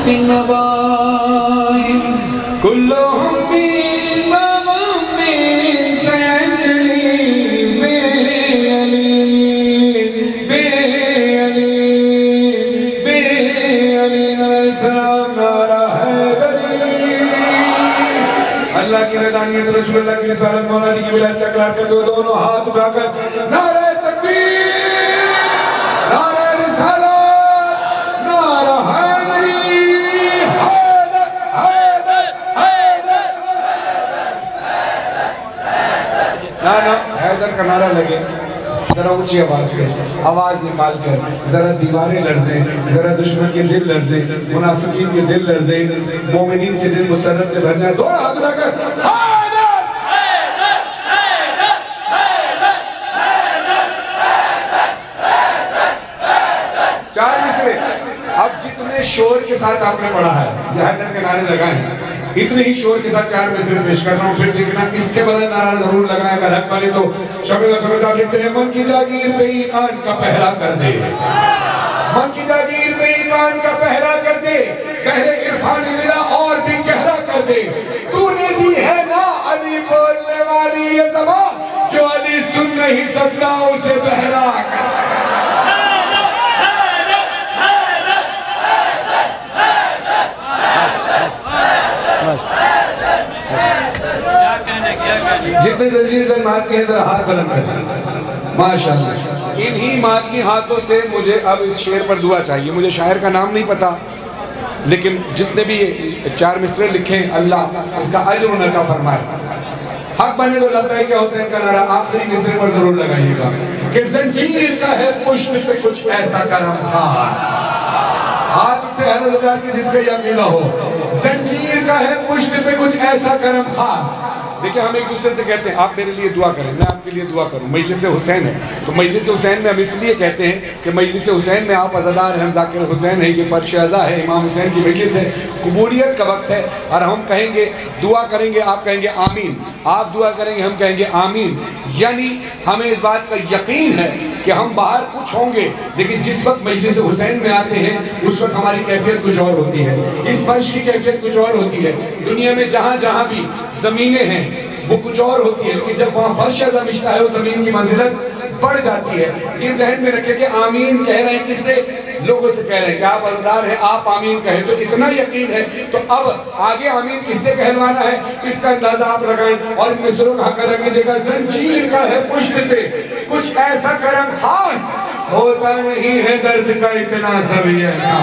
في النبائم كلهم بمضمين سيجري بعلي السلام نارا حیدری اللہ کی ردانیت رسول اللہ کی رسالت مولا کی ولایت کا اقرار کرتے ہوئے دونوں ہاتھ اٹھا کر نعرہ تکبیر نعرہ رسالت نعرہ حیدری حیدر حیدر حیدر نعرہ حیدر کا نعرہ لگے ذرا اونچی آواز سے آواز نکال کر ذرا دیواریں لرزیں ذرا دشمن کے دل لرزیں منافقین کے دل لرزیں مومنین کے دل مسرت سے بھر جائیں دوڑا ہاتھ اٹھا کر حیدر حیدر حیدر حیدر حیدر چار مصرے اب جتنے شور کے ساتھ آپ نے پڑھا ہے یہ حیدر کے نعرے لگائیں اتنے ہی شور کے ساتھ چار مصرے پیش کر رہا ہوں پھر دیکھنا اس سے بڑا نعرہ ضرور لگائیں اگر حق بنے تو شبیل صاحب لکھتے ہیں من کی جاگیر پہ ایقان کا پہرا کر دے من کی جاگیر پہ ایقان کا پہرا کر دے گہرے عرفان ملا اور بھی گہرا کر دے تو نے دی ہے نا علی بولنے والی یہ زبان جو علی سن نہیں سکتا اسے بہرا کر دے جتنے زنجیر زن ماتمی ہیں ذرا ہاتھ بلند کریں ماشاءاللہ انہی ماتمی ہاتھوں سے مجھے اب اس شعر پر دعا چاہیے مجھے شاعر کا نام نہیں پتا لیکن جس نے بھی یہ چار مصرے لکھیں اللہ اس کا اجر عطا فرمائے حق بنے تو لبیک حسین کا نعرہ آخری مصرے پر ضرور لگائیے گا کہ زنجیر کا ہے پشت پہ کچھ ایسا کرم خاص ہاتھ اٹھے حضرت اللہ کی جس کا یہ عقیدہ ہو زنجیر کا ہے پشت پہ کچھ ایسا کرم خاص دیکھیں ہم ایک دوسرے سے کہتے ہیں آپ میرے لیے دعا کریں میں آپ کے لیے دعا کروں مجلس حسین ہے تو مجلس حسین میں ہم اس لیے کہتے ہیں کہ مجلس حسین میں آپ عزادار ہیں ہم ذاکر حسین ہیں یہ فرش عزا ہے امام حسین کی مجلس ہے قبولیت کا وقت ہے اور ہم کہیں گے دعا کریں گے آپ کہیں گے آمین آپ دعا کریں گے ہم کہیں گے آمین یعنی ہمیں اس بات کا یقین ہے کہ ہم باہر کچھ ہوں گے لیکن جس وقت مجلس حسین میں آتے ہیں اس وقت ہماری کیفیت کچھ اور ہوتی ہے اس فرش کی کیفیت کچھ اور ہوتی ہے دنیا میں جہاں جہاں بھی زمینیں ہیں وہ کچھ اور ہوتی ہے لیکن جب وہاں فرش مشتہ ہے وہ زمین کی منزلت بڑھ جاتی ہے یہ ذہن میں رکھے کہ آمین کہہ رہے ہیں کس سے لوگوں سے کہہ رہے ہیں کہ آپ عزادار ہیں آپ آمین کہیں تو اتنا یقین ہے تو اب آگے آمین کس سے کہلوانا ہے اس کا اندازہ آپ لگائیں اور ان مصروں کا حق ادا کیجئے گا زنجیر کا ہے پشت پہ کچھ ایسا کرم خاص ہوتا نہیں ہے درد کا اتنا سبھی ایسا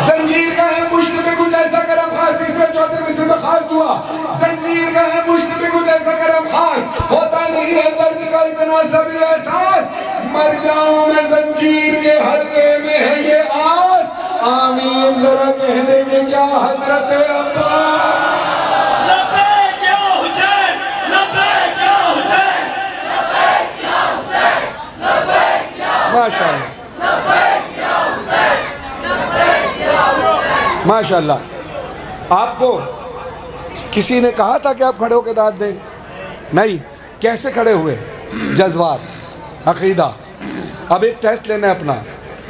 زنجیر کا ہے پشت پہ کچھ ایسا کرم خاص تیسرے چوتھے مصرے میں خاص دعا زنجیر کا ہے پشت پہ کچھ ایسا کرم خاص ہوتا نہیں ہے درد کا اتنا سبھی احساس مر جاؤں میں زنجیر کے حلقے میں ہے یہ آس آمین ذرا کہہ دیں گے کیا حضرت عباس ماشاءاللہ ماشاءاللہ آپ کو کسی نے کہا تھا کہ آپ کھڑے ہو کے داد دیں نہیں کیسے کھڑے ہوئے جذبات عقیدہ اب ایک ٹیسٹ لینا ہے اپنا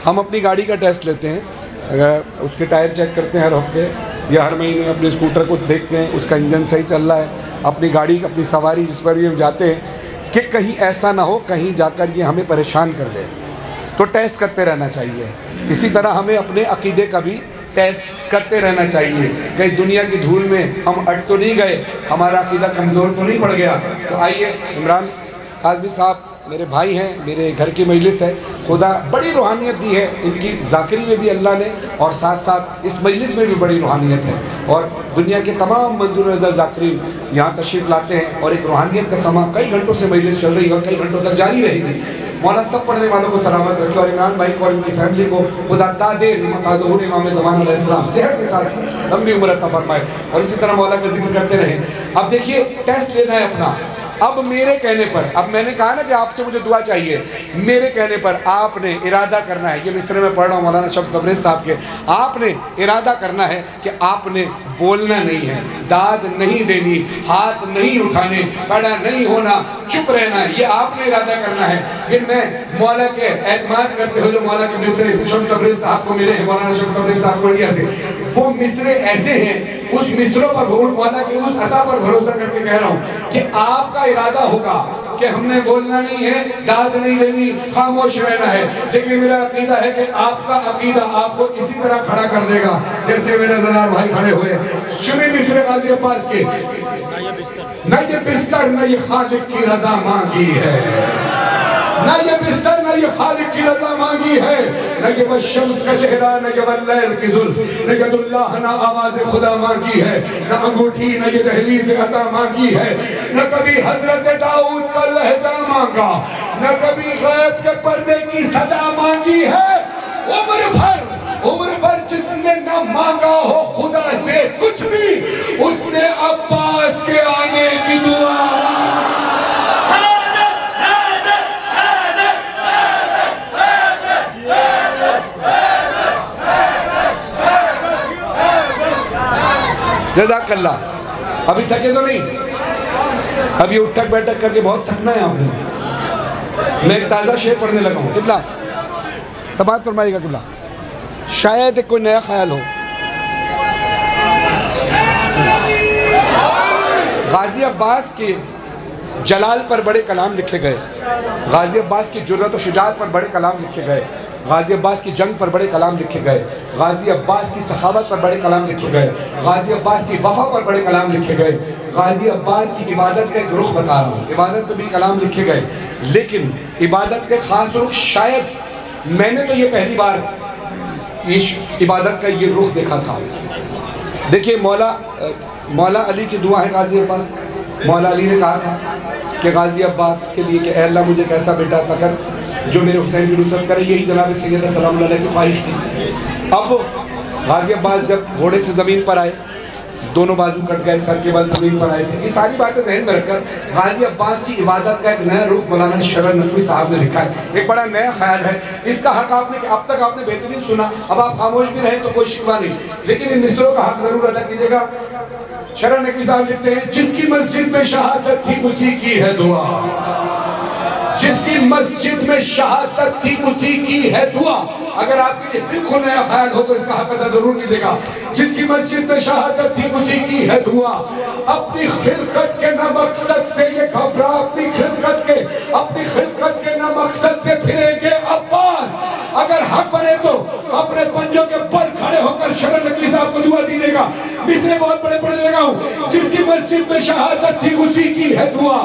ہم اپنی گاڑی کا ٹیسٹ لیتے ہیں اس کے ٹائر چیک کرتے ہیں ہر ہفتے یا ہر مہینے اپنے اسکوٹر کو دیکھتے ہیں اس کا انجن صحیح چل رہا ہے اپنی گاڑی اپنی سواری جس پر بھی ہم جاتے ہیں کہ کہیں ایسا نہ ہو کہیں جا کر یہ ہمیں پریشان کر دے تو ٹیسٹ کرتے رہنا چاہیے اسی طرح ہمیں اپنے عقیدے کا بھی ٹیسٹ کرتے رہنا چاہیے کہیں دنیا کی دھول میں ہم اٹ تو نہیں گئے ہمارا عقیدہ کمزور تو نہیں پڑ گیا تو آئیے عمران کاظمی صاحب میرے بھائی ہیں میرے گھر کی مجلس ہے خدا بڑی روحانیت دی ہے ان کی ذاکری میں بھی اللہ نے اور ساتھ ساتھ اس مجلس میں بھی بڑی روحانیت ہے اور دنیا کے تمام منظور رضا ذاکرین یہاں تشریف لاتے ہیں اور ایک روحانیت کا سما کئی گھنٹوں سے مجلس چل رہی ہے اور کئی گھنٹوں تک جاری رہے گی مولا سب پڑھنے والوں کو سلامت رکھے اور عمران بھائی کو اور ان کی فیملی کو خدا تا دیر ظہور امام زمان علیہ السلام صحت کے ساتھ لمبی عمر عطا فرمائے اور اسی طرح مولا کا ذکر کرتے رہیں اب دیکھیے ٹیسٹ لینا ہے اپنا اب میرے کہنے پر، اب میں نے کہا نا کہ آپ سے مجھے دعا چاہیے، میرے کہنے پر آپ نے ارادہ کرنا ہے، یہ مصرے میں پڑھ رہا ہوں مولانا شمس تبریز صاحب کے، آپ نے ارادہ کرنا ہے کہ آپ نے بولنا نہیں ہے، داد نہیں دینی، ہاتھ نہیں اٹھانے، کھڑا نہیں ہونا، چپ رہنا ہے، یہ آپ نے ارادہ کرنا ہے۔ پھر میں مولا کے اعتماد کرتے ہوئے جو مولا کے مصرے شمس تبریز صاحب کو ملے ہیں، مولانا شمس تبریز صاحب کو انڈیا سے، وہ مصرے ایسے ہیں، اس مصروں پر مولا کے اس عطا پر بھروسہ کر کے کہہ رہا ہوں کہ آپ کا ارادہ ہوگا کہ ہم نے بولنا نہیں ہے، داد نہیں دینی، خاموش رہنا ہے، لیکن میرا عقیدہ ہے کہ آپ کا عقیدہ آپ کو اسی طرح کھڑا کر دے گا جیسے میرے زنار بھائی کھڑے ہوئے۔ شمی مصر غازی عباس کے، نہ یہ بستر نہ یہ خالق کی رضا مانگی ہے، نہ یہ بستر نہ یہ خالق کی رضا مانگی ہے، نہ یہ وہ شمس کا چہرہ نہ یہ وہ لیل کی زلف، نہ ید اللہ نہ آواز خدا مانگی ہے، نہ انگوٹھی نہ یہ دہلیز عطا مانگی ہے، نہ کبھی حضرت داؤد کا لہجہ مانگا، نہ کبھی غیب کے پردے کی صدا مانگی ہے۔ عمر بھر جس نے نہ مانگا ہو خدا سے کچھ بھی، اس نے عباس کے آنے کی دعا جزاک اللہ۔ ابھی تھکے تو نہیں؟ اب یہ اٹھک بیٹھک کر کے بہت تھکنا ہے آپ نے۔ میں ایک تازہ شعر پڑھنے لگا ہوں، قبلہ سماعت فرمائیے گا قبلہ، شاید ایک کوئی نیا خیال ہو۔ غازی عباس کے جلال پر بڑے کلام لکھے گئے، غازی عباس کی جرأت و شجاعت پر بڑے کلام لکھے گئے، غازی عباس کی جنگ پر بڑے کلام لکھے گئے، غازی عباس کی سخاوت پر بڑے کلام لکھے گئے، غازی عباس کی وفا پر بڑے کلام لکھے گئے، غازی عباس کی عبادت کا ایک رخ بتا رہا ہوں، عبادت پر بھی کلام لکھے گئے، لیکن عبادت کے خاص رخ شاید میں نے تو یہ پہلی بار عبادت کا یہ رخ دیکھا تھا۔ دیکھیے مولا علی کی دعا ہے غازی عباس، مولا علی نے کہا تھا کہ غازی عباس کے لیے کہ اے اللہ مجھے ایک ایسا بیٹا عطا کر جو میرے حسین کی نصرت کرے، یہی جناب سیدنا سلام اللہ علیہ کی خواہش تھی۔ اب غازی عباس جب گھوڑے سے زمین پر آئے، دونوں بازو کٹ گئے، سر کے بل زمین پر آئے تھے، یہ ساری باتیں ذہن میں رکھ کر غازی عباس کی عبادت کا ایک نیا رخ مولانا شرر نقوی صاحب نے لکھا ہے، ایک بڑا نیا خیال ہے۔ اس کا حق آپ نے کہ اب تک آپ نے بہترین سنا، اب آپ خاموش بھی رہیں تو کوئی شکوہ نہیں، لیکن ان مصروں کا حق ضرور ادا کیجئے گا۔ شرر نقوی صاحب لکھتے ہیں، جس کی مسجد میں شہادت تھی اسی کی ہے دعا، جس کی مسجد میں شہادت تھی اسی کی ہے دعا۔ اگر آپ کے لیے دل کو نیا خیال ہو تو اس کا حق ادا ضرور کیجئے گا۔ جس کی مسجد میں شہادت تھی اسی کی ہے دعا، اپنی خلقت کے نہ مقصد سے یہ گھبرا، اپنی خلقت کے نہ مقصد سے پھریں گے عباس۔ اگر حق بنے تو اپنے پنجوں کے پر کھڑے ہو کر شرر نقوی صاحب کو دعا دیجئے گا۔ مصرے بہت بڑے پڑھنے لگا ہوں، جس کی مسجد میں شہادت تھی اسی کی ہے دعا،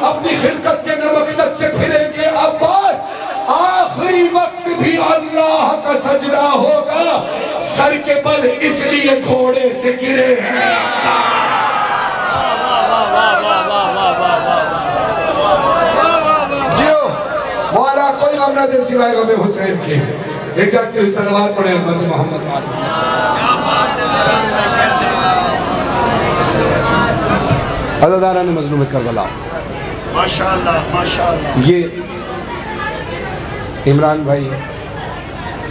اپنی خلقت کے نہ مقصد سے پھریں گے عباس۔ آخری وقت بھی اللہ کا سجدہ ہوگا، سر کے بل اس لیے گھوڑے سے گرے ہیں۔ جیو مولا کوئی غم نہ دے سوائے غم حسین کے، ایک جاتی ہوئی صلوات پڑھیں حضرت محمد عزاداران مظلوم کربلا۔ ماشاءاللہ ماشاءاللہ۔ یہ عمران بھائی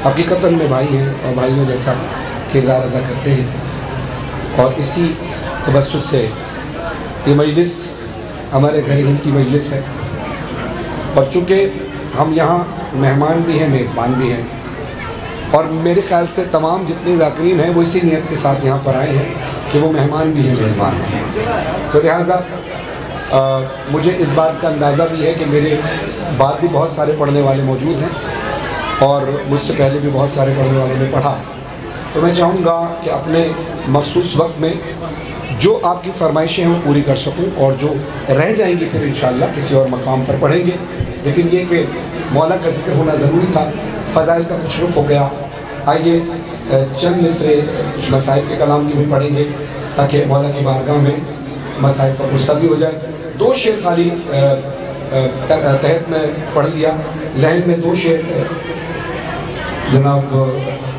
حقیقتاً میں بھائی ہیں اور بھائیوں جیسا کردار ادا کرتے ہیں، اور اسی توسط سے یہ مجلس ہمارے گھر ہی کی مجلس ہے، اور چونکہ ہم یہاں مہمان بھی ہیں میزبان بھی ہیں، اور میرے خیال سے تمام جتنے ذاکرین ہیں وہ اسی نیت کے ساتھ یہاں پر آئے ہیں کہ وہ مہمان بھی ہیں میزبان بھی ہیں۔ تو لہٰذا مجھے اس بات کا اندازہ بھی ہے کہ میرے بعد بھی بہت سارے پڑھنے والے موجود ہیں، اور مجھ سے پہلے بھی بہت سارے پڑھنے والوں نے پڑھا، تو میں چاہوں گا کہ اپنے مخصوص وقت میں جو آپ کی فرمائشیں ہیں وہ پوری کر سکوں، اور جو رہ جائیں گی پھر انشاءاللہ کسی اور مقام پر پڑھیں گے۔ لیکن یہ کہ مولا کا ذکر ہونا ضروری تھا، فضائل کا کچھ رخ ہو گیا، آئیے چند مصرے کچھ مسائل کے کلام کی بھی پڑھیں گے تاکہ مولا کی بارگاہ میں مسائل کا غصہ بھی ہو جائے۔ دو شعر خالی تحت میں پڑھ لیا، لہن میں دو شعر جناب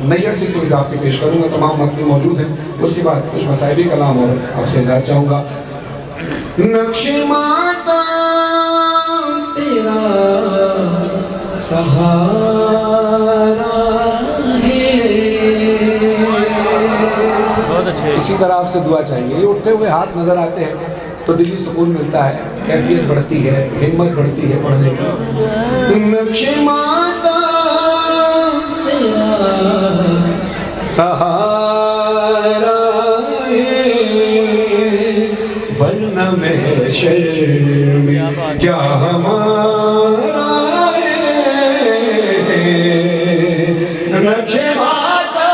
نیئر سے صاحب کی پیش کروں گا، تمام متن موجود ہیں، اس کے بعد کچھ مسائل کلام اور آپ سے اجازت چاہوں گا۔ نقش ماتا تیرا سہارا ہے. اسی طرح آپ سے دعا چاہیے. یہ اٹھتے ہوئے ہاتھ نظر آتے ہیں تو دلی سکون ملتا ہے, کیفیت بڑھتی ہے, ہمت بڑھتی ہے پڑھنے کی. نقش ماتا تیرا سہارا ہے, ورنہ محشر میں کیا ہمارا ہے. نقش ماتا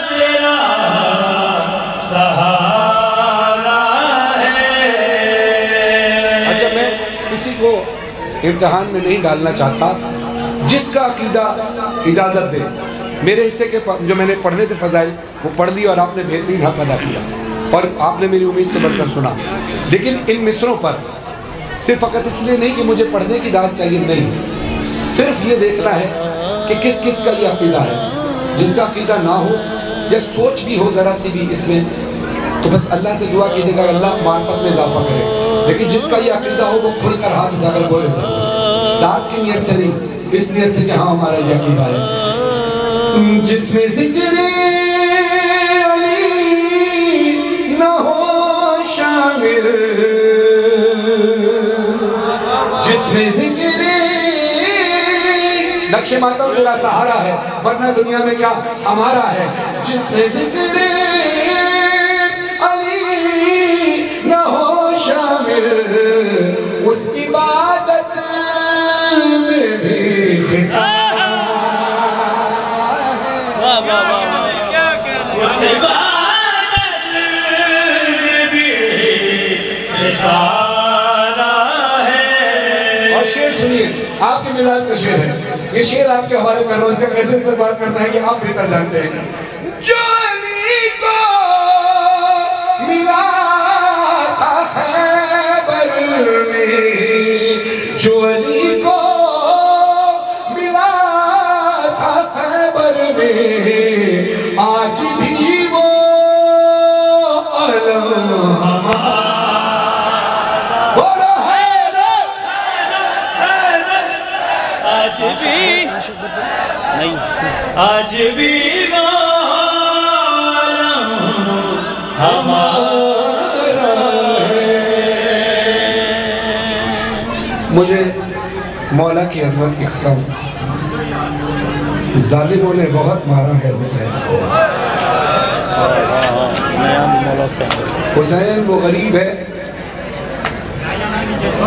تیرا سہارا ہے. اچھا, میں کسی کو امتحان میں نہیں ڈالنا چاہتا. جس کا عقیدہ اجازت دے, میرے حصے کے جو میں نے پڑھنے تھے فضائل وہ پڑھ لی اور آپ نے بہترین حق ادا کیا اور آپ نے میری امید سے بڑھ کر سنا. لیکن ان مصروں پر صرف فقط اس لیے نہیں کہ مجھے پڑھنے کی دعوت چاہیے, نہیں, صرف یہ دیکھنا ہے کہ کس کس کا یہ عقیدہ ہے. جس کا عقیدہ نہ ہو یا سوچ بھی ہو ذرا سی بھی اس میں, تو بس اللہ سے دعا کیجیے گا اللہ معرفت میں اضافہ کرے. لیکن جس کا یہ عقیدہ ہو وہ کھل کر ہاتھ اٹھا کر بولے ضرور, دعوت کی نیت سے نہیں, اس نیت سے کہ ہاں ہمارا یہ عقیدہ ہے. جس میں ذکر علی نہ ہو شامل, جس میں ذکر نقش ماتا تیرا سہارا ہے, ورنہ دنیا میں کیا ہمارا ہے. جس میں ذکر علی نہ ہو شامل, اس عبادت میں بھی خسارہ. اور شعر سنیے, آپ کے مزاج کا شعر ہے یہ. شعر آپ کے حوالے کر رہا ہوں, اس کا کیسے استعمال کرنا ہے یہ آپ بہتر جانتے ہیں. جو علی کو ملا تھا خیبر میں, جو علی کو ملا تھا خیبر میں, آج بھی وہ علم ہمارا. آج بھی عالم ہمارا ہے. مجھے مولا کی عظمت کی قسم, ظالموں نے بہت مارا ہے حسین کو. حسین وہ غریب ہے.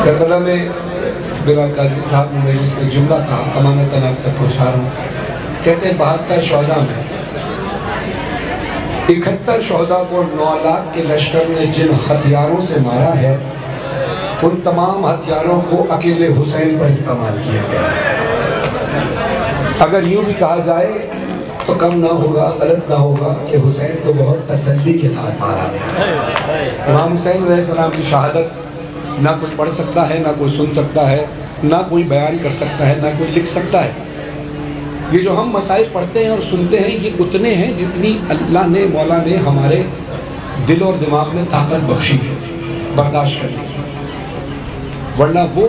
کربلا میں بلال قادری صاحب نے مجلس میں جملہ کہا, امانتاً آپ تک پہنچا رہا ہوں. کہتے ہیں 72 شہداء میں 71 شہداء کو 9 لاکھ کے لشکر نے جن ہتھیاروں سے مارا ہے, ان تمام ہتھیاروں کو اکیلے حسین پر استعمال کیا گیا. اگر یوں بھی کہا جائے تو کم نہ ہوگا, غلط نہ ہوگا کہ حسین کو بہت تسلی کے ساتھ مارا گیا. امام حسین علیہ السلام کی شہادت نہ کوئی پڑھ سکتا ہے, نہ کوئی سن سکتا ہے, نہ کوئی بیان کر سکتا ہے, نہ کوئی لکھ سکتا ہے. یہ جو ہم مسائل پڑھتے ہیں اور سنتے ہیں یہ اتنے ہیں جتنی اللہ نے, مولا نے ہمارے دل اور دماغ میں طاقت بخشی ہے برداشت کرنے کی. ورنہ وہ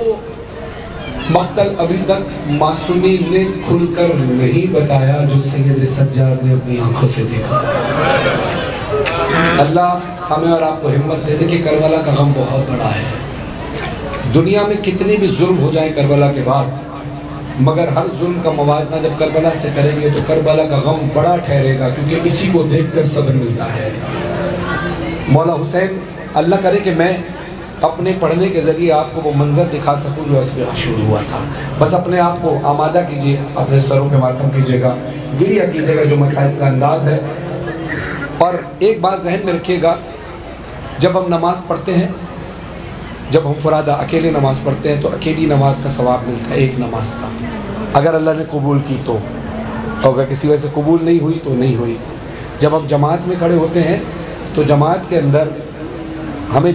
مقتل ابھی تک معصومی نے کھل کر نہیں بتایا جو سید سجاد نے اپنی آنکھوں سے دیکھا. اللہ ہمیں اور آپ کو ہمت دے دے کہ کربلا کا غم بہت بڑا ہے. دنیا میں کتنے بھی ظلم ہو جائیں کربلا کے بعد, مگر ہر ظلم کا موازنہ جب کربلا سے کریں گے تو کربلا کا غم بڑا ٹھہرے گا, کیونکہ اسی کو دیکھ کر صبر ملتا ہے. مولا حسین, اللہ کرے کہ میں اپنے پڑھنے کے ذریعے آپ کو وہ منظر دکھا سکوں جو اس میں شروع ہوا تھا. بس اپنے آپ کو آمادہ کیجئے, اپنے سروں پہ ماتم کیجئے گا, گریہ کیجئے گا جو مسائل کا انداز ہے. اور ایک بات ذہن میں رکھیے گا, جب ہم نماز پڑھتے ہیں, جب ہم فرادہ اکیلے نماز پڑھتے ہیں تو اکیلی نماز کا ثواب ملتا ہے ایک نماز کا. اگر اللہ نے قبول کی تو, اگر کسی وجہ سے قبول نہیں ہوئی تو نہیں ہوئی. جب ہم جماعت میں کھڑے ہوتے ہیں تو جماعت کے اندر ہمیں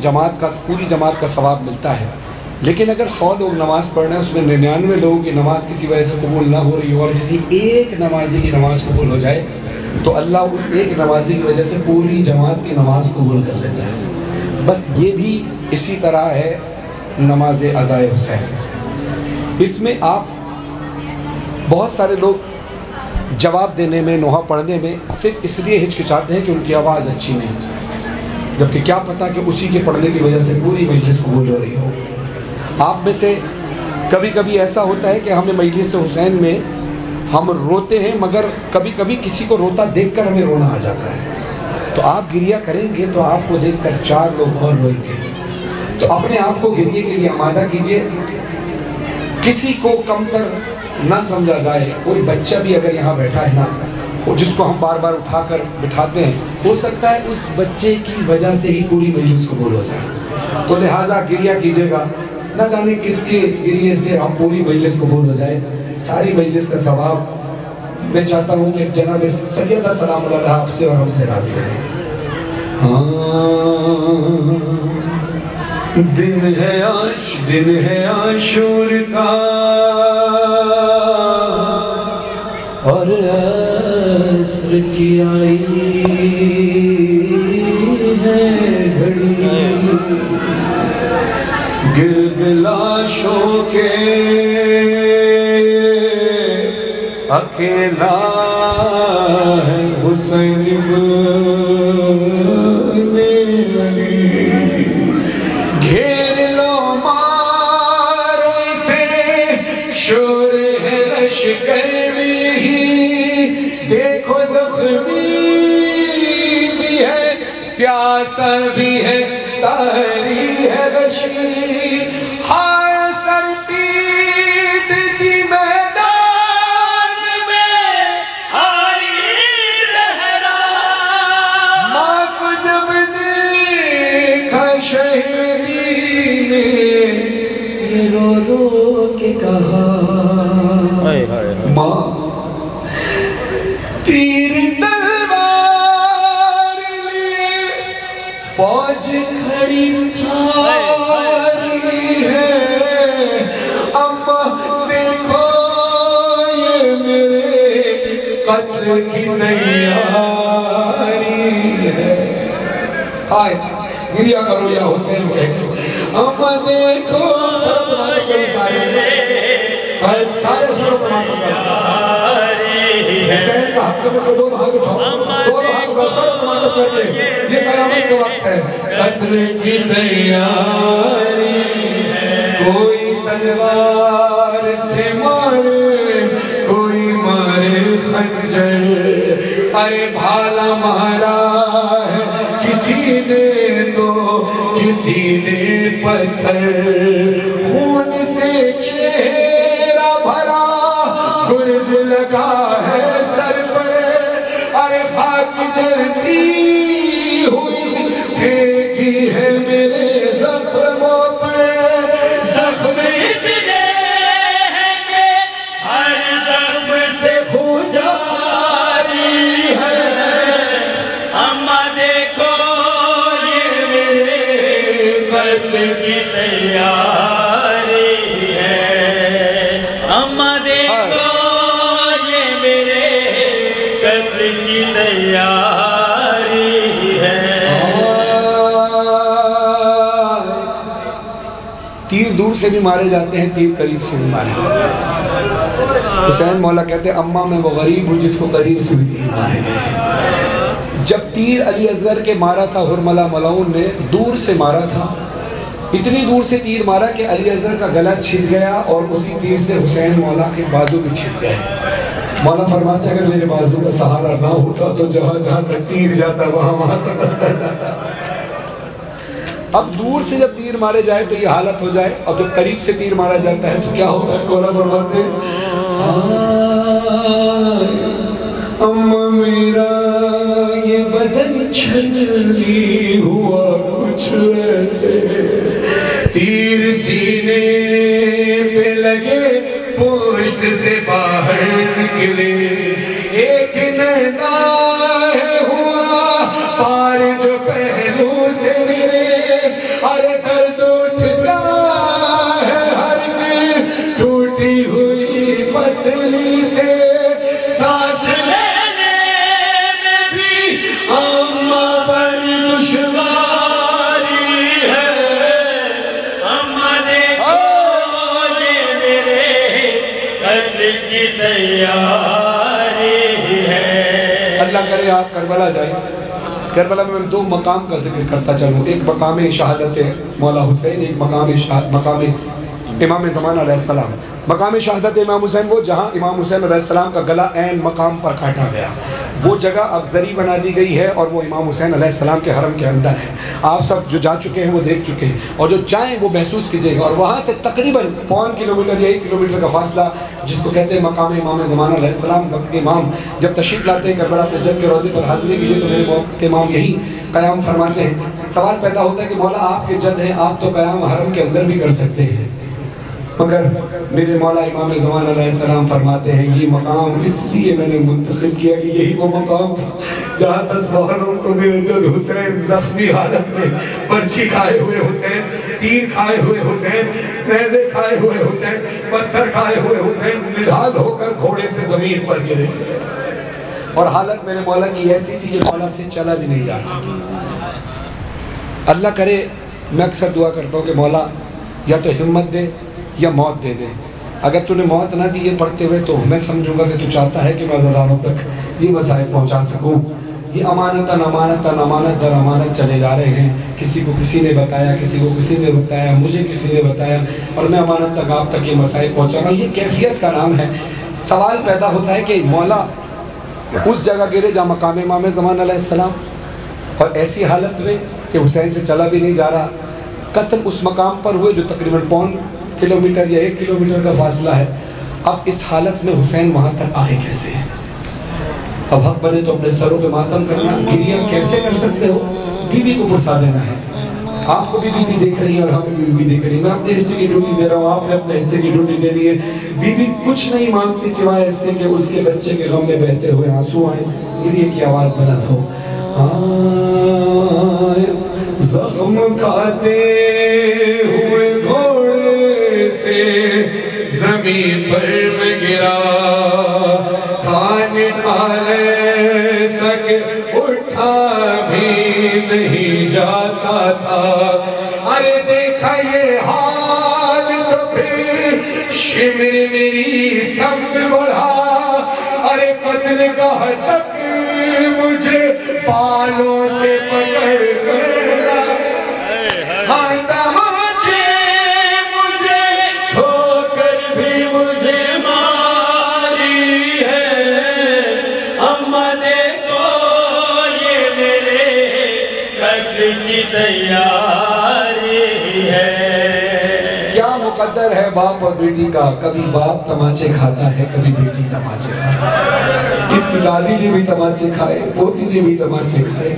پوری جماعت کا ثواب ملتا ہے. لیکن اگر 100 لوگ نماز پڑھ رہے ہیں, اس میں 99 لوگوں کی نماز کسی وجہ سے قبول نہ ہو رہی ہو اور کسی ایک نمازی کی نماز قبول ہو جائے تو اللہ اس ایک نمازی کی وجہ سے پوری جماعت کی نماز قبول کر لیتا ہے. بس یہ بھی اسی طرح ہے نماز عزائے حسین. اس میں آپ بہت سارے لوگ جواب دینے میں، نوحہ پڑھنے میں صرف اس لیے ہچکچاتے ہیں کہ ان کی آواز اچھی نہیں، جبکہ کیا پتہ کہ اسی کے پڑھنے کی وجہ سے پوری مجلس قبول ہو رہی ہو. آپ میں سے کبھی کبھی ایسا ہوتا ہے کہ ہمیں مجلس حسین میں ہم روتے ہیں، مگر کبھی کبھی کسی کو روتا دیکھ کر ہمیں رونا آ جاتا ہے. تو آپ گریہ کریں گے تو آپ کو دیکھ کر 4 لوگ اور روئیں گے. تو اپنے آپ کو گریہ کے لیے آمادہ کیجئے. کسی کو کمتر نہ سمجھا جائے. کوئی بچہ بھی اگر یہاں بیٹھا ہے نا، جس کو ہم بار بار اٹھا کر بٹھاتے ہیں، ہو سکتا ہے اس بچے کی وجہ سے ہی پوری مجلس قبول ہو جائے. تو لہٰذا گریہ کیجئے گا. نہ جانے کس کے گریہ سے ہم پوری مجلس قبول ہو جائے. ساری مجلس کا ثواب میں چاہتا ہوں کہ جناب سیدہ سلام اللہ آپ سے اور ہم سے راضی رہے. دن ہے عاشور کا اور عصر کی آئی ہے گھڑی. گرد لاشوں کے اکیلا ہے حسین ابن علی. گھیر لو مارو اسے، شور ہے لشکر میں ہی. دیکھو زخمی بھی ہے، پیاسا بھی ہے، تاری ہے بشیر. ہائے سر پیٹ دی میدان میں آئی زہرا. ماں کو جب دیکھا شہیدی نے، یہ رو رو کے کہا ماں تیر تلوار لیے فوج کھڑی ساری ہے. اماں دیکھو یہ میرے قتل کی تیاری ہے. آئے گریہ کرو یا حسین کہو. اماں دیکھو سر بنانے کے سارے سر بنانے کے حسین کا حق سے میں دونوں ہاتھ اٹھاؤ، دونوں ہاتھ اٹھاؤ، سر بنانے کرتے ہیں. یہ قیامت کا وقت ہے. قتل کی تیاری ہے. کوئی تلوار سے مارے، کوئی مارے خنجر. ارے بھالا مارا ہے کسی نے تو کسی نے پتھر. خون سے چہرہ بھرا، گرز لگا ہے سر پر. ارے خاک جلتی ہوئی پھینکی ہے میرے زخموں پر. زخم اتنے ہیں کہ ہر زخم سے خون جاری ہے. اماں دیکھو یہ میرے قتل کی تیاری ہے. اماں دیکھو یہ میرے قتل کی تیاری ہے. تیر دور سے بھی مارے جاتے ہیں، تیر قریب سے بھی مارے جاتے ہیں. حسین مولا کہتے ہیں اماں میں وہ غریب ہوں جس کو قریب سے بھی تیر مارے گئے. جب تیر علی اصغر کے مارا تھا حرملہ ملعون نے، دور سے مارا تھا. اتنی دور سے تیر مارا کہ علی اصغر کا گلا چھل گیا اور اسی تیر سے حسین مولا کے بازو بھی چھل گئے. مولا فرماتے ہیں اگر میرے بازو کا سہارا نہ ہوتا تو جہاں جہاں تک تیر جاتا وہاں تک اثر جاتا. اب دور سے جب تیر مارے جائے تو یہ حالت ہو جائے، اور جب قریب سے تیر مارا جاتا ہے تو کیا ہوتا ہے؟ مولا فرماتے ہیں اماں میرا یہ بدن چھلنی ہوا کچھ ایسے. تیر سینے پہ لگے، پشت سے باہر نکلے. ایک نیزہ ہوا پار جو پہلو سے میرے. ارے درد اٹھتا ہے ہر دل ٹوٹی ہوئی پسلی سے. سانس لینے میں بھی اماں بڑی دشواری تیاری ہے۔ اللہ کرے آپ کربلا جائیں، کربلا میں دو مقام کا ذکر کرتا چلوں، ایک مقام شہادت مولا حسین، ایک مقام امام زمان علیہ السلام۔ مقام شہادت امام حسین وہ جہاں امام حسین علیہ السلام کا گلا عین مقام پر کاٹا گیا، وہ جگہ اب زرعی بنا دی گئی ہے اور وہ امام حسین علیہ السلام کے حرم کے اندر ہے۔ آپ سب جو جا چکے ہیں وہ دیکھ چکے ہیں، اور جو چاہیں وہ محسوس کیجئے گا۔ اور وہاں سے تقریباً 1 کلومیٹر یا 1 کلومیٹر کا فاصلہ، جس کو کہتے ہیں مقام امام زمان علیہ السلام، وقت امام جب تشریف لاتے ہیں کربلا اپنے جد کے روضے پر حاضری کے لیے، تو میرے وقت امام یہی قیام فرماتے ہیں۔ سوال پیدا ہوتا ہے کہ مولا آپ کے جد ہیں، آپ تو قیام حرم کے اندر بھی کر سکتے ہیں، مگر میرے مولا امام زمان علیہ السلام فرماتے ہیں یہ مقام اس لیے میں نے منتخب کیا کہ یہی وہ مقام تھا جہاں 10 محرم کو میرے جد حسین زخمی حالت میں پرچی کھائے ہوئے حسین، تیر کھائے ہوئے حسین، نیزے کھائے ہوئے حسین، پتھر کھائے ہوئے حسین نڈھال ہو کر گھوڑے سے زمین پر گرے، اور حالت میرے مولا کی ایسی تھی کہ مولا سے چلا بھی نہیں جا رہا۔ اللہ کرے، میں اکثر دعا کرتا ہوں کہ مولا یا تو ہمت دے یا موت دے دے۔ اگر تو نے موت نہ دی یہ پڑھتے ہوئے تو میں سمجھوں گا کہ تو چاہتا ہے کہ میں عزاداروں تک یہ مسائل پہنچا سکوں۔ یہ امانتاً امانتاً امانت در امانت چلے جا رہے ہیں، کسی کو کسی نے بتایا، کسی کو کسی نے بتایا، مجھے کسی نے بتایا، اور میں امانت تک آپ تک یہ مسائل پہنچا رہا ہوں۔ یہ کیفیت کا نام ہے۔ سوال پیدا ہوتا ہے کہ مولا اس جگہ گرے جہاں مقام امام زمان علیہ السلام، اور ایسی حالت میں کہ حسین سے چلا بھی نہیں جا رہا، قتل اس مقام پر ہوئے جو تقریباً 1 کلومیٹر یا 1 کلومیٹر کا فاصلہ ہے۔ اب اس حالت میں حسین وہاں تک آئے کیسے؟ اب حق بنے تو اپنے سروں پہ ماتم کرنا، گریہ کیسے کر سکتے ہو؟ بی بی کو پرسا دینا ہے۔ آپ کو بھی بی بی دیکھ رہی ہے اور ہمیں بھی دیکھ رہی ہے۔ میں اپنے حصے کی ڈیوٹی دے رہا ہوں، آپ نے اپنے حصے کی ڈیوٹی دینی ہے۔ بی بی کچھ نہیں مانگتی سوائے اس کے کہ اس کے بچے کے غم میں بہتے ہوئے آنسو آئیں، گریہ کی آواز بلند ہو۔ زخم کھاتے ہوئے گھوڑے سے زمین پر میں گرا، کھانے ڈالے سکے اٹھا بھی نہیں جاتا تھا۔ ارے دیکھا یہ حال تو پھر شمر میری سمجھ بڑھا، ارے قتل گاہ تک مجھے بالوں سے پکڑ کر تیاری ہے۔ کیا مقدر ہے باپ اور بیٹی کا، کبھی باپ تماچے کھاتا ہے، کبھی بیٹی تماچے کھاتا ہے۔ اس کی دادی نے بھی تماچے کھائے، پوتی نے بھی تماچے کھائے،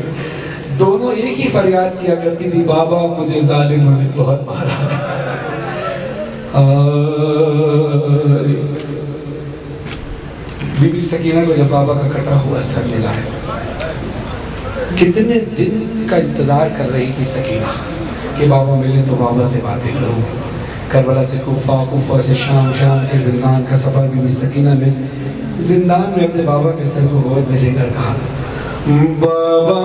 دونوں ایک ہی فریاد کیا کرتی تھی، بابا مجھے ظالموں نے بہت مارا ہے۔ بی بی سکینہ کو جب بابا کا کٹا ہوا سر ملا ہے، کتنے دن کا انتظار کر رہی تھی سکینہ کہ بابا ملے تو بابا سے باتیں کروں۔ کربلا سے کوفہ، کوفہ سے شام، شام کے زندان کا سفر بی بی سکینہ نے زندان میں اپنے بابا کے سر کو گود میں لے کر کہا، بابا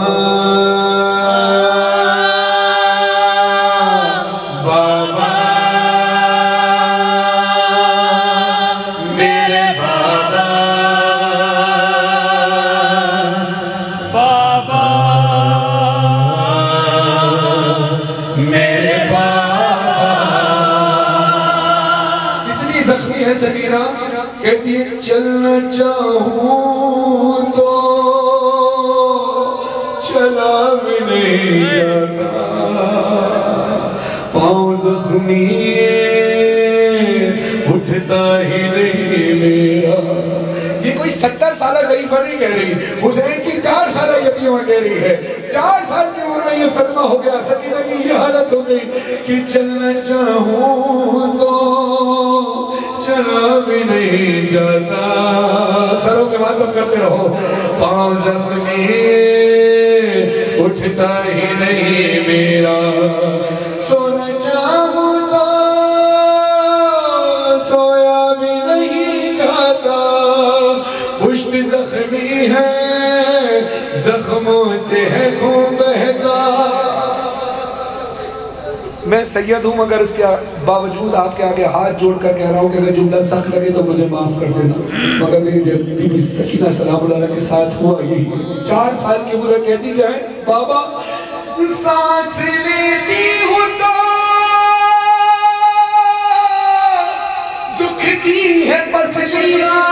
سکینہ کہتی ہے چلنا چاہوں تو چلا بھی نہیں جاتا، پاؤں زخمی اٹھتا ہی نہیں میرا۔ یہ کوئی 70 سالہ ضعیفہ نہیں کہہ رہی، حسین کی 4 سالہ یتیمہ کہہ رہی ہے۔ 4 سال کی عمر میں یہ صدمہ ہو گیا، سکینہ کی یہ حالت ہو گئی کہ چلنا چاہوں تو چلا بھی نہیں جاتا۔ سروں کے ماتم کرتے رہو، پاؤں زخمی اٹھتا ہی نہیں میرا، سونا چاہوں تو سویا بھی نہیں جاتا، پشت زخمی ہے زخموں سے ہے خون بہتا۔ میں سید ہوں مگر اس کے باوجود آپ کے آگے ہاتھ جوڑ کر کہہ رہا ہوں کہ اگر جملہ سخت لگے تو مجھے معاف کر دینا، مگر میری بی بی سکینہ سلام اللہ کے ساتھ ہوا یہی 4 سال کی عمر کہتی جائے بابا سانس لیتی ہوں تو دکھتی ہے پسلیاں،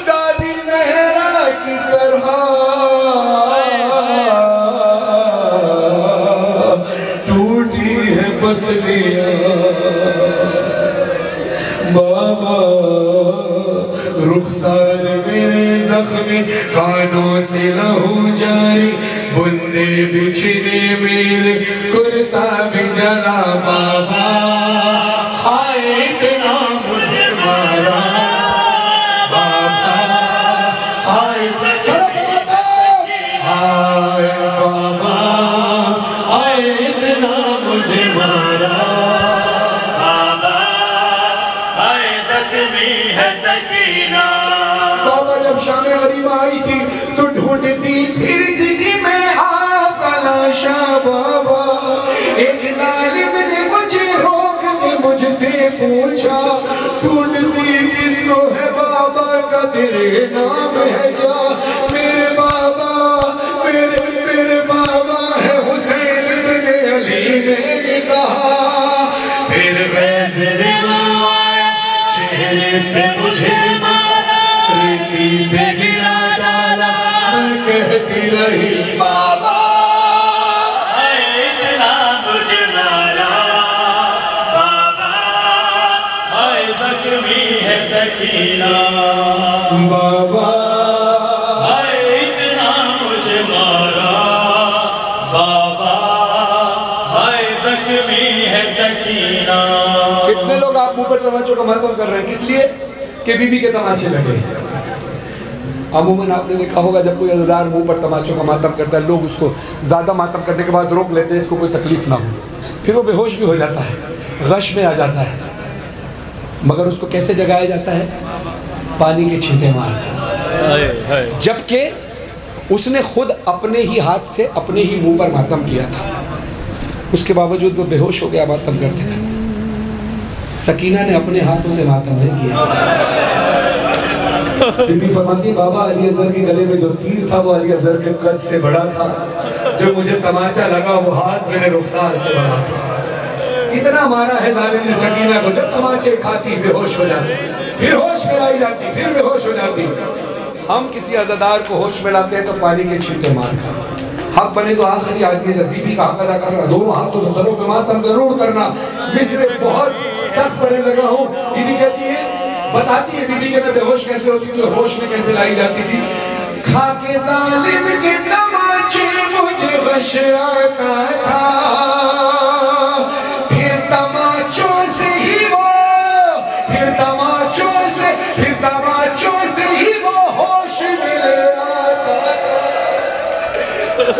دادی زہرا کی طرح ٹوٹی ہے پسلیاں، بابا رخسار میرے زخمی کانوں سے لہو جاری، بندے بچھنے میرے کرتا بھی جلا، بابا ہائے اتنا مجھے مارا، بابا ہائے ہائے بابا ہائے اتنا مجھے مارا، بابا ہائے زخمی ہے سکینہ۔ بابا جب شام غریبہ آئی تھی تو ڈھونڈتی پھرتی تھی میں آپ کا لاشا، بابا ایک ظالم نے مجھے روک کے مجھ سے پوچھا ڈھونڈتی کس کو ہے بابا کا تیرے نام ہے کیا، میرے بابا میرے بابا ہے حسین بن علی، میں نے کہا پھر غیظ آیا چہرے پہ مجھے مارا، ریتی پہ گرا ڈالا، میں کہتی رہی بابا اتنا مجھے مارا، بابا ہائے زخمی ہے سکینہ، بابا ہائے اتنا مجھے مارا، بابا ہائے زخمی ہے سکینہ۔ کتنے لوگ آپ منہ پر تماچوں کا ماتم کر رہے ہیں، کس لیے کہ بی بی کے تماچے لگے۔ عموماً آپ نے دیکھا ہوگا جب کوئی عزادار منہ پر تماچوں کا ماتم کرتا ہے لوگ اس کو زیادہ ماتم کرنے کے بعد روک لیتے ہیں اس کو کوئی تکلیف نہ ہو، پھر وہ بے ہوش بھی ہو جاتا ہے، غش میں آ جاتا ہے، مگر اس کو کیسے جگایا جاتا ہے؟ پانی کے چھینٹے مار کر، جبکہ اس نے خود اپنے ہی ہاتھ سے اپنے ہی منہ پر ماتم کیا تھا، اس کے باوجود وہ بے ہوش ہو گیا ماتم کرتے کرتے۔ سکینہ نے اپنے ہاتھوں سے ماتم نہیں کیا، بی بی فرماتی بابا علی اظہر کے گلے میں جو تیر تھا وہ علی اظہر کے قد سے بڑا تھا، جو مجھے تماچا لگا وہ ہاتھ میرے رخسار سے بڑا تھا، اتنا مارا ہے ظالم نے سکینہ کو، جب تماچے کھاتی بے ہوش ہو جاتی، پھر ہوش میں آئی جاتی، پھر بے ہوش ہو جاتی۔ ہم کسی عزادار کو ہوش میں لاتے ہیں تو پانی کے چھینٹے مار کر، حق بنے تو آخری آدمی ہے بی بی کا حق ادا کرنا، دونوں ہاتھوں سے سروں پہ ماتم ضرور کرنا۔ مصر بہت سخت پڑھنے لگا ہوں، بی بی کہتی ہے بتاتی ہے بی بی کہ میں بے ہوش کیسے ہوتی تھی اور ہوش میں کیسے لائی جاتی تھی، کھا کے ظالم کے تماچے مجھے غش آتا تھا، پھر تماچوں سے ہی وہ پھر تماچوں سے ہی وہ ہوش میں آتا تھا،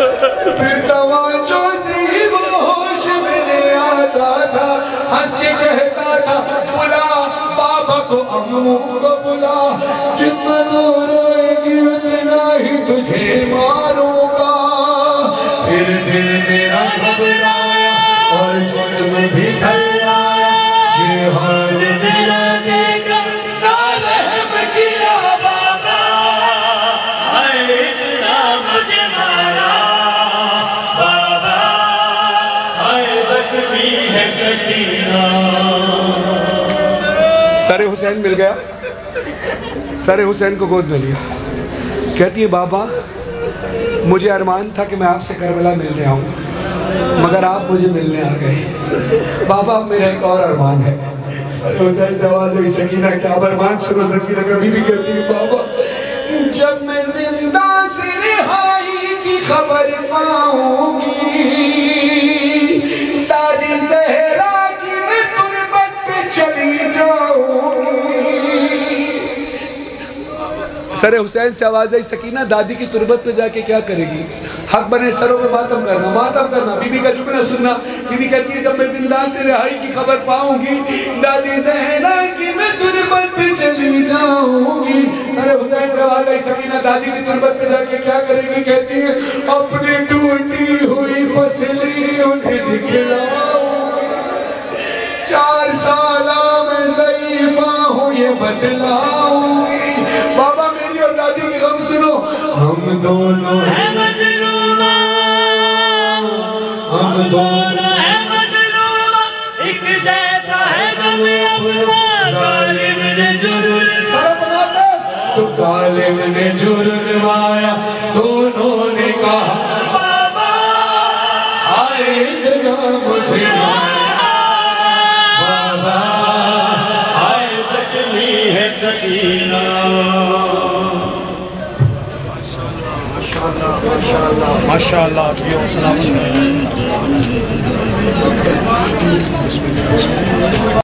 پھر تماچوں سے ہی وہ ہوش میں آتا تھا، ہنس کے کہتا تھا بلا بابا کو امو کو بلا، جتنا روئے گی اتنا ہی تجھے ماروں گا، پھر دل میرا گھبرایا اور جسم بھی تھر آیا، یہ حال میرا دیکھ نہ رحم کیا، بابا ہائے اتنا مجھے مارا، بابا ہائے زخمی ہے سکینہ۔ سر حسین مل گیا، سر حسین کو گود میں لیا، کہتی ہے بابا مجھے ارمان تھا کہ میں آپ سے کربلا ملنے آؤں مگر آپ مجھے ملنے آ گئے، بابا اب میرا ایک اور ارمان ہے۔ سر حسین سے آواز ہے سکینہ کیا ارمان سنو، سکینہ کبھی بھی کہتی ہے بابا جب میں زندہ سے رہائی کی خبر پاؤں گی، دادی زہرا کی میں تربت پہ چلی جاؤں گی۔ سر حسین سے آواز آئی سکینہ دادی کی تربت پہ جا کے کیا کرے گی؟ حق بنے سروں پہ ماتم کرنا، بی بی کا جملہ سننا، بی بی کہتی ہے جب میں زندہ سے رہائی کی خبر پاؤں گی، دادی زہرا کی میں تربت پہ چلی جاؤں گی۔ سر حسین سے آواز آئی سکینہ دادی کی تربت پہ جا کے کیا کرے گی؟ کہتی ہے اپنی ٹوٹی ہوئی پس بتلاؤں گی بابا میری اور دادی کی غم سنو ہم دونوں ہیں مظلومہ ہم دونوں ہے مظلومہ ایک جیسا ہے غم اپنا ظالم نے جرم سارا بناتا تو ظالم نے جرمایا دونوں نے کہا بابا آئے اتنا مجھے بابا آئے زخمی ہے سکینہ ماشاءاللہ ماشاءاللہ